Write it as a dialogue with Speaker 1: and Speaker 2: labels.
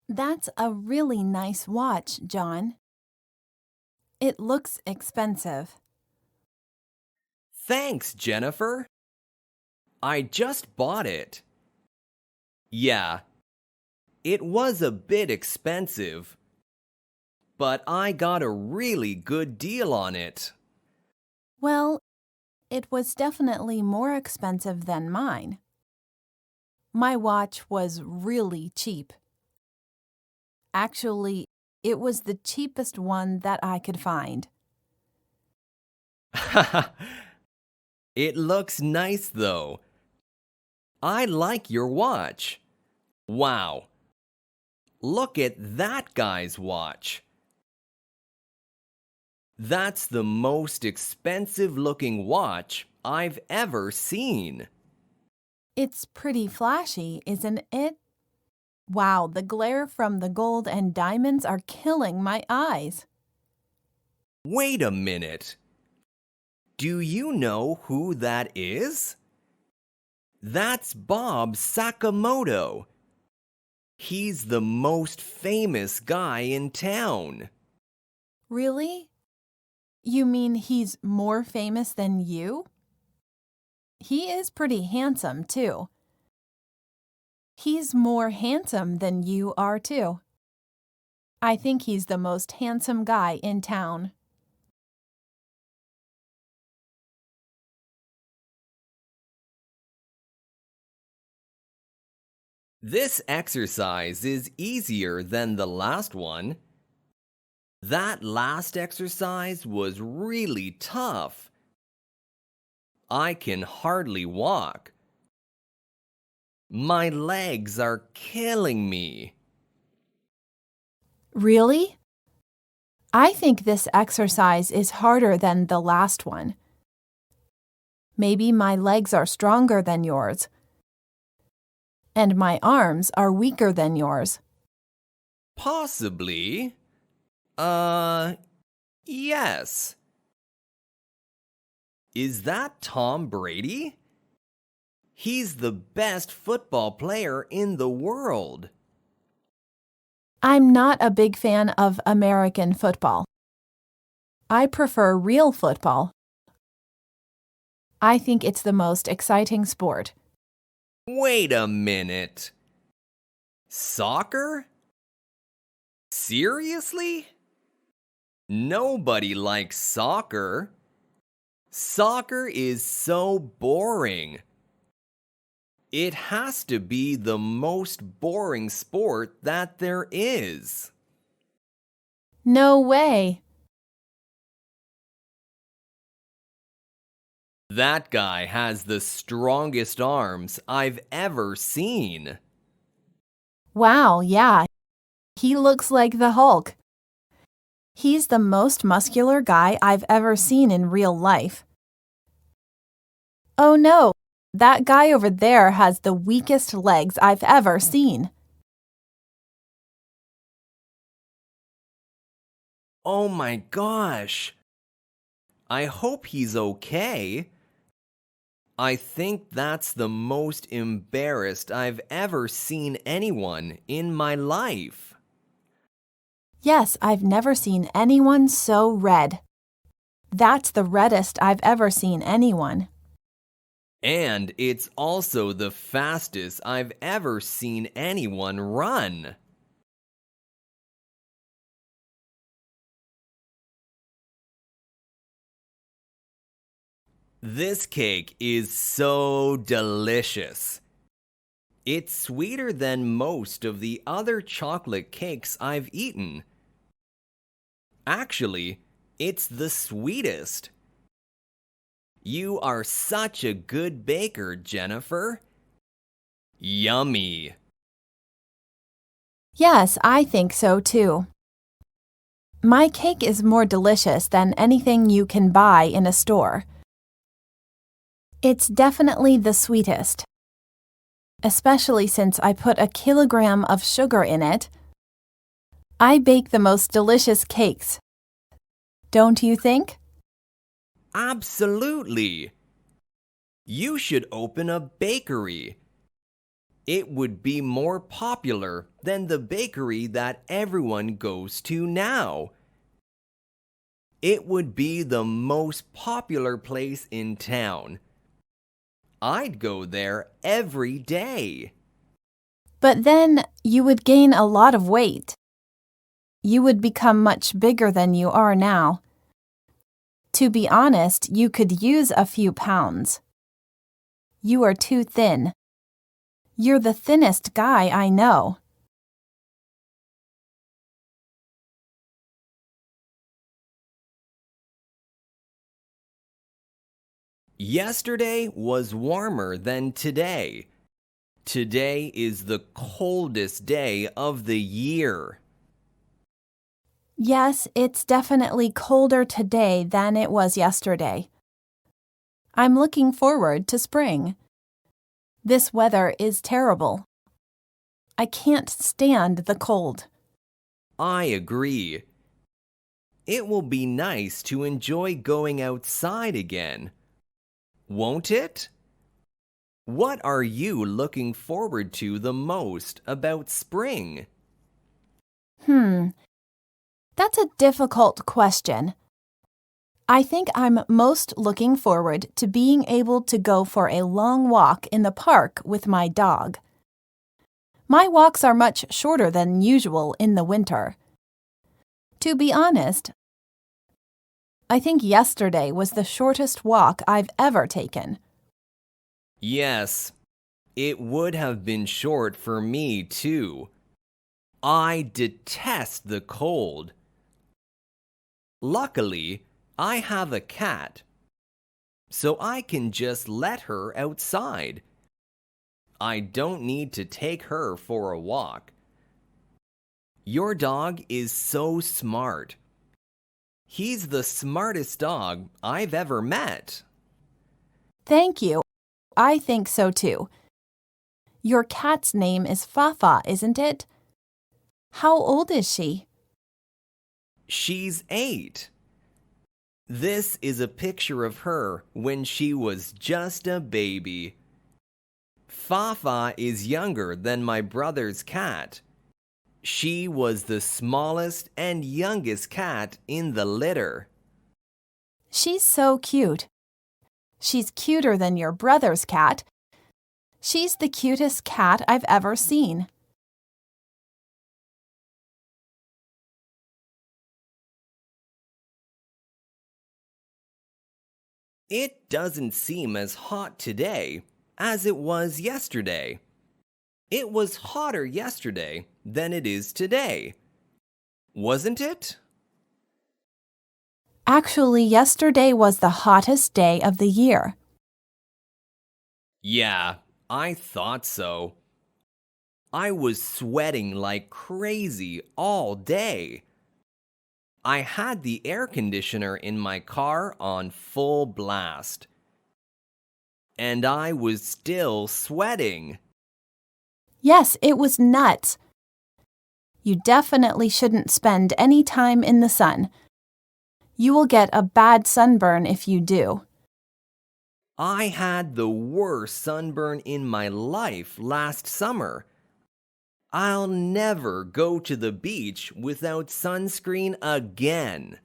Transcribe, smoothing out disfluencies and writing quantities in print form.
Speaker 1: That's a really nice watch, John. It looks expensive.
Speaker 2: Thanks, Jennifer. I just bought it. Yeah, it was a bit expensive, but I got a really good deal on it.
Speaker 1: Well, it was definitely more expensive than mine. My watch was really cheap. Actually, it was the cheapest one that I could find.
Speaker 2: It looks nice, though. I like your watch. Wow. Look at that guy's watch. That's the most expensive-looking watch I've ever seen.
Speaker 1: It's pretty flashy, isn't it? Wow, the glare from the gold and diamonds are killing my eyes.
Speaker 2: Wait a minute. Do you know who that is? That's Bob Sakamoto. He's the most famous guy in town.
Speaker 1: Really? You mean he's more famous than you? He is pretty handsome, too. He's more handsome than you are, too. I think he's the most handsome guy in town.
Speaker 2: This exercise is easier than the last one. That last exercise was really tough. I can hardly walk. My legs are killing me.
Speaker 1: Really? I think this exercise is harder than the last one. Maybe my legs are stronger than yours, and my arms are weaker than yours.
Speaker 2: Possibly. Yes. Is that Tom Brady? He's the best football player in the world.
Speaker 1: I'm not a big fan of American football. I prefer real football. I think it's the most exciting sport.
Speaker 2: Wait a minute. Soccer? Seriously? Nobody likes soccer. Soccer is so boring. It has to be the most boring sport that there is.
Speaker 1: No way!
Speaker 2: That guy has the strongest arms I've ever seen.
Speaker 1: Wow, yeah, he looks like the Hulk. He's the most muscular guy I've ever seen in real life. Oh no, that guy over there has the weakest legs I've ever seen.
Speaker 2: Oh my gosh. I hope he's okay. I think that's the most embarrassed I've ever seen anyone in my life.
Speaker 1: Yes, I've never seen anyone so red. That's the reddest I've ever seen anyone.
Speaker 2: And it's also the fastest I've ever seen anyone run. This cake is so delicious. It's sweeter than most of the other chocolate cakes I've eaten. Actually, it's the sweetest. You are such a good baker, Jennifer. Yummy.
Speaker 1: Yes, I think so too. My cake is more delicious than anything you can buy in a store. It's definitely the sweetest, especially since I put a kilogram of sugar in it. I bake the most delicious cakes. Don't you think?
Speaker 2: Absolutely. You should open a bakery. It would be more popular than the bakery that everyone goes to now. It would be the most popular place in town. I'd go there every day.
Speaker 1: But then you would gain a lot of weight. You would become much bigger than you are now. To be honest, you could use a few pounds. You are too thin. You're the thinnest guy I know.
Speaker 2: Yesterday was warmer than today. Today is the coldest day of the year.
Speaker 1: Yes, it's definitely colder today than it was yesterday. I'm looking forward to spring. This weather is terrible. I can't stand the cold.
Speaker 2: I agree. It will be nice to enjoy going outside again. Won't it? What are you looking forward to the most about spring?
Speaker 1: That's a difficult question. I think I'm most looking forward to being able to go for a long walk in the park with my dog. My walks are much shorter than usual in the winter. To be honest, I think yesterday was the shortest walk I've ever taken.
Speaker 2: Yes, it would have been short for me too. I detest the cold. Luckily, I have a cat, so I can just let her outside. I don't need to take her for a walk. Your dog is so smart. He's the smartest dog I've ever met.
Speaker 1: Thank you. I think so too. Your cat's name is Fafa, isn't it? How old is she?
Speaker 2: She's 8. This is a picture of her when she was just a baby. Fafa is younger than my brother's cat. She was the smallest and youngest cat in the litter.
Speaker 1: She's so cute. She's cuter than your brother's cat. She's the cutest cat I've ever seen.
Speaker 2: It doesn't seem as hot today as it was yesterday. It was hotter yesterday than it is today. Wasn't it?
Speaker 1: Actually, yesterday was the hottest day of the year.
Speaker 2: Yeah, I thought so. I was sweating like crazy all day. I had the air conditioner in my car on full blast. And I was still sweating.
Speaker 1: Yes, it was nuts. You definitely shouldn't spend any time in the sun. You will get a bad sunburn if you do.
Speaker 2: I had the worst sunburn in my life last summer. I'll never go to the beach without sunscreen again.